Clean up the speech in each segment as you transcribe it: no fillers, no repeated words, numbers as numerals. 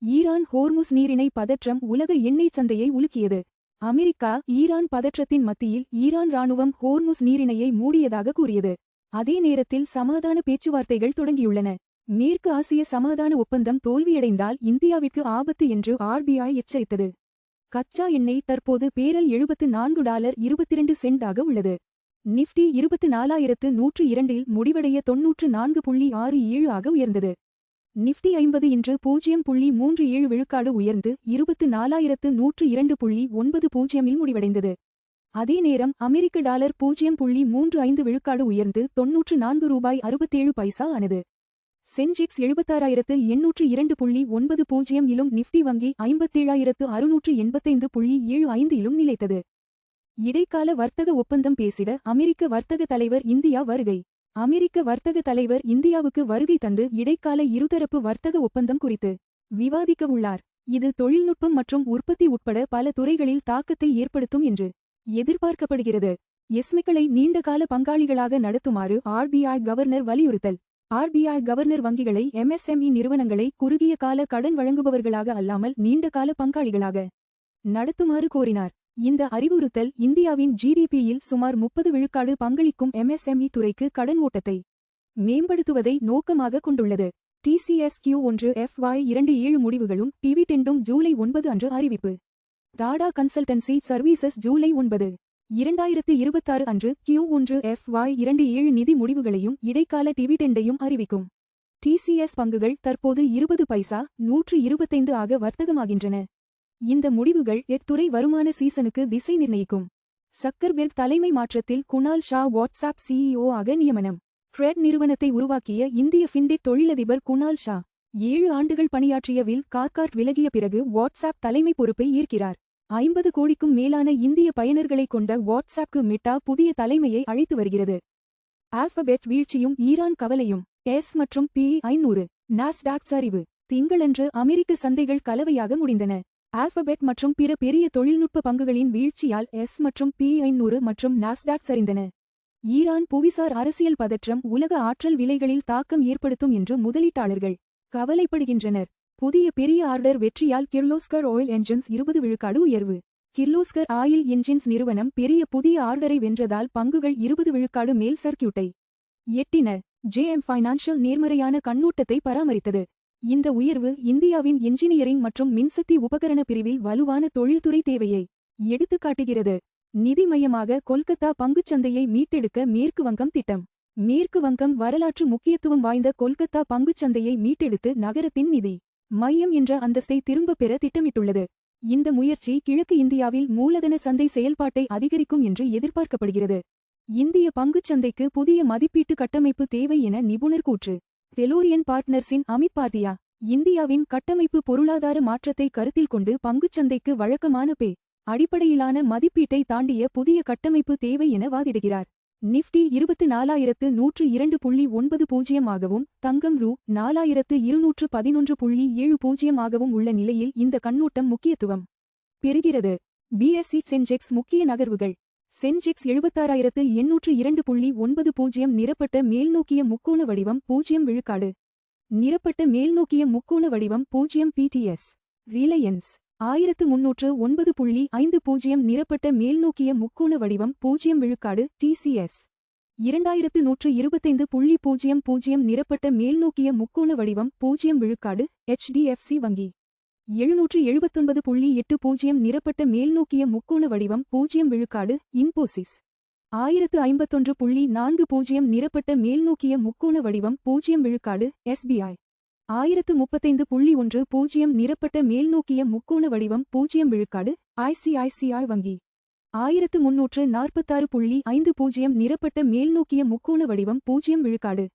Iran Hormuz நீரிணை பதற்றம் உலக எண்ணெய் சந்தையை உலுக்கியது. அமெரிக்கா ஈரான் பதற்றத்தின் மத்தியில் ஈரான் ராணுவம் ஹோர்முஸ் நீரிணையை மூடியதாக கூறியது. அதே நேரத்தில் சமாதான பேச்சுவார்த்தைகள் தொடங்கியுள்ளன. மேற்கு ஆசிய சமாதான ஒப்பந்தம் தோல்வியடைந்தால் இந்தியாவிற்கு ஆபத்து என்று ஆர்பிஐ எச்சரித்தது. கச்சா எண்ணெய் தற்போது பேரல் $74.22 ஆக உள்ளது. நிஃப்டி 24,102 இல் முடிவடைய 94.67 ஆக உயர்ந்தது. நிஃப்டி 50 இன்று 0.37 விழுக்காடு உயர்ந்து 24,102.90 இல் முடிவடைந்தது. அதே நேரம் அமெரிக்க டாலர் 0.35 விழுக்காடு உயர்ந்து $94.67 ஆனது. சென்செக்ஸ் 76,802.90 இலும் நிஃப்டி வங்கி 57,685.75 இலும் நிலைத்தது. இடைக்கால வர்த்தக ஒப்பந்தம் பேசிட அமெரிக்க வர்த்தக தலைவர் இந்தியா வருகை. அமெரிக்க வர்த்தக தலைவர் இந்தியாவுக்கு வருகை தந்து இடைக்கால இருதரப்பு வர்த்தக ஒப்பந்தம் குறித்து விவாதிக்க உள்ளார். இது தொழில்நுட்பம் மற்றும் உற்பத்தி உட்பட பல துறைகளில் தாக்கத்தை ஏற்படுத்தும் என்று எதிர்பார்க்கப்படுகிறது. எஸ்மெக்களை நீண்டகால பங்காளிகளாக நடத்துமாறு ஆர்பிஐ கவர்னர் வலியுறுத்தல். ஆர்பிஐ கவர்னர் வங்கிகளை எம்எஸ்எம்இ நிறுவனங்களை குறுகிய கால கடன் வழங்குபவர்களாக அல்லாமல் நீண்டகால பங்காளிகளாக நடத்துமாறு கோரினார். இந்த அறிவுறுத்தல் இந்தியாவின் ஜிடிபியில் சுமார் 30 விழுக்காடு பங்களிக்கும் எம்எஸ்எம்இ துறைக்கு கடன் ஓட்டத்தை மேம்படுத்துவதை நோக்கமாக கொண்டுள்ளது. TCS Q1 FY27 முடிவுகளும் டிவிடெண்டும் ஜூலை 9 அன்று அறிவிப்பு. டாடா கன்சல்டன்சி சர்வீசஸ் ஜூலை 9, 2026 அன்று Q1 FY27 நிதி முடிவுகளையும் இடைக்கால டிவிடெண்டையும் அறிவிக்கும். TCS பங்குகள் தற்போது 20 பைசா 125 ஆக வர்த்தகமாகின்றன. இந்த முடிவுகள் துறை வருமான சீசனுக்கு திசை நிர்ணயிக்கும். சக்கர்பெர்க் தலைமை மாற்றத்தில் குணால் ஷா வாட்ஸ்ஆப் CEO ஆக நியமனம். ட்ரெட் நிறுவனத்தை உருவாக்கிய இந்திய ஃபின்டெக் தொழிலதிபர் குணால் ஷா 7 ஆண்டுகள் பணியாற்றிய வில் கார்கார்ட் விலகிய பிறகு வாட்ஸ்ஆப் தலைமை பொறுப்பை ஏற்கிறார். 50 கோடிக்கும் மேலான இந்திய பயனர்களை கொண்ட வாட்ஸ்ஆப்க்கு மெட்டா புதிய தலைமையை அழைத்து வருகிறது. ஆல்பபெட் வீழ்ச்சியும் ஈரான் கவலையும். எஸ் மற்றும் P500 நாஸ்டாக் சரிவு. திங்களன்று அமெரிக்க சந்தைகள் கலவையாக முடிந்தன. ஆல்பபெட் மற்றும் பிற பெரிய தொழில்நுட்ப பங்குகளின் வீழ்ச்சியால் எஸ் மற்றும் P500 மற்றும் நாஸ்டாக் சரிந்தன. ஈரான் புவிசார் அரசியல் பதற்றம் உலக ஆற்றல் விலைகளில் தாக்கம் ஏற்படுத்தும் என்று முதலீட்டாளர்கள் கவலைப்படுகின்றனர். புதிய பெரிய ஆர்டர் வெற்றியால் கிர்லோஸ்கர் ஆயில் என்ஜின்ஸ் 20 விழுக்காடு உயர்வு. கிர்லோஸ்கர் ஆயில் என்ஜின்ஸ் நிறுவனம் பெரிய புதிய ஆர்டரை வென்றதால் பங்குகள் 20 விழுக்காடு மேல் சர்க்கியூட்டை எட்டின. JM ஃபைனான்ஷியல் நேர்மறையான கண்ணோட்டத்தை பராமரித்தது. இந்த உயர்வு இந்தியாவின் என்ஜினியரிங் மற்றும் மின்சக்தி உபகரண பிரிவில் வலுவான தொழில்துறை தேவையை எடுத்துக்காட்டுகிறது. நிதி மையமாக கொல்கத்தா பங்குச்சந்தையை மீட்டெடுக்க மேற்கு வங்கம் திட்டம். மேற்கு வங்கம் வரலாற்று முக்கியத்துவம் வாய்ந்த கொல்கத்தா பங்குச்சந்தையை மீட்டெடுத்து நகரத்தின் நிதி மையம் என்ற அந்தஸ்தை திரும்பப் பெற திட்டமிட்டுள்ளது. இந்த முயற்சி கிழக்கு இந்தியாவில் மூலதன சந்தை செயல்பாட்டை அதிகரிக்கும் என்று எதிர்பார்க்கப்படுகிறது. இந்திய பங்குச்சந்தைக்கு புதிய மதிப்பீட்டு கட்டமைப்பு தேவை என நிபுணர் கூற்று. டெலோரியன் பார்ட்னர்ஸின் அமித் பாத்தியா இந்தியாவின் கட்டமைப்பு பொருளாதார மாற்றத்தை கருத்தில் கொண்டு பங்குச்சந்தைக்கு வழக்கமான அடிப்படையிலான மதிப்பீட்டை தாண்டிய புதிய கட்டமைப்பு தேவை என வாதிடுகிறார். நிஃப்டி 24,102.90 ஆகவும் தங்கம் ரூ. 4,211.70 ஆகவும் உள்ள நிலையில் இந்த கண்ணோட்டம் முக்கியத்துவம் பெறுகிறது. BSE சென்செக்ஸ் முக்கிய நகர்வுகள். சென்செக்ஸ் 76,802.90 நிரப்பட்ட மேல்நோக்கிய முக்கோண வடிவம் 0 விழுக்காடு. நிரப்பட்ட மேல்நோக்கிய முக்கோண வடிவம் 0 PTS. ரிலையன்ஸ் 1309.50 நிரப்பட்ட மேல்நோக்கிய முக்கோண வடிவம் 0 விழுக்காடு. TCS 2125.00 நிரப்பட்ட மேல்நோக்கிய முக்கோண வடிவம் 0 விழுக்காடு. HDFC வங்கி 779.80 நிரப்பட்ட மேல்நோக்கிய முக்கோண வடிவம் 0 விழுக்காடு. இன்போசிஸ் 1051.40 நிரப்பட்ட மேல்நோக்கிய முக்கோண வடிவம் 0 விழுக்காடு. SBI 1035.10 நிரப்பட்ட மேல்நோக்கிய முக்கோண வடிவம் 0 விழுக்காடு. ICICI வங்கி 1346.50 நிரப்பட்ட மேல்நோக்கிய முக்கோண வடிவம் 0 விழுக்காடு.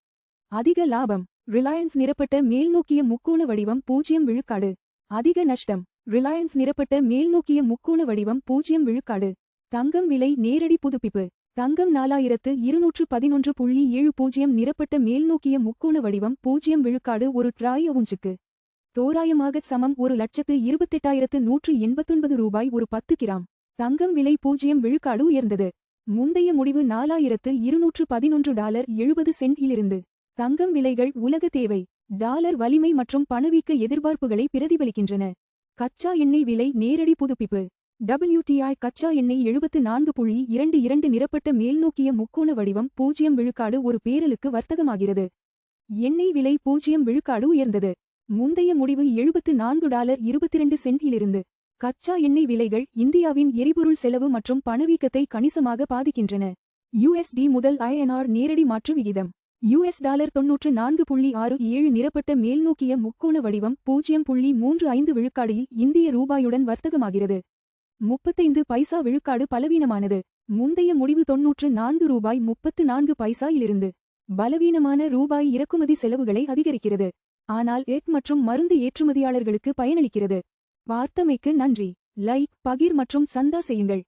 அதிக லாபம். ரிலையன்ஸ் நிரப்பட்ட மேல்நோக்கிய முக்கோண வடிவம் 0 விழுக்காடு. அதிக நஷ்டம். ரிலையன்ஸ் நிரப்பட்ட மேல்நோக்கிய முக்கோண வடிவம் 0 விழுக்காடு. தங்கம் விலை நேரடி புதுப்பிப்பு. தங்கம் 4211.70 நிரப்பட்ட மேல்நோக்கிய முக்கோண வடிவம் 0 விழுக்காடு. ஒரு ட்ராய் அவுன்ஸுக்கு தோராயமாக சமம் $128,189 ஒரு 10 கிராம். தங்கம் விலை 0 விழுக்காடு உயர்ந்தது. முந்தைய முடிவு $4,211.70 இலிருந்து. தங்கம் விலைகள் உலக தேவை. டாலர் வலிமை மற்றும் பணவீக்க எதிர்பார்ப்புகளை பிரதிபலிக்கின்றன. கச்சா எண்ணெய் விலை நேரடி புதுப்பிப்பு. WTI கச்சா எண்ணெய் 74.22 நிரப்பட்ட மேல்நோக்கிய முக்கோண வடிவம் 0 விழுக்காடு ஒரு பேரலுக்கு வர்த்தகமாகிறது. எண்ணெய் விலை 0 விழுக்காடு உயர்ந்தது. முந்தைய முடிவு $74.22 இலிருந்து. கச்சா எண்ணெய் விலைகள் இந்தியாவின் எரிபொருள் செலவு மற்றும் பணவீக்கத்தை கணிசமாக பாதிக்கின்றன. USD முதல் INR நேரடி மாற்று விகிதம். $94.67 நிரப்பட்ட மேல்நோக்கிய முக்கோண வடிவம் 0.35 விழுக்காடில் இந்திய ரூபாயுடன் வர்த்தகமாகிறது. 35 பைசா விழுக்காடு பலவீனமானது. முந்தைய முடிவு $94.34 இலிருந்து. பலவீனமான ரூபாய் இறக்குமதி செலவுகளை அதிகரிக்கிறது. ஆனால் மற்றும் மருந்து ஏற்றுமதியாளர்களுக்கு பயனளிக்கிறது. பார்த்தமைக்கு நன்றி. லைக், பகிர் மற்றும் சந்தா செய்யுங்கள்.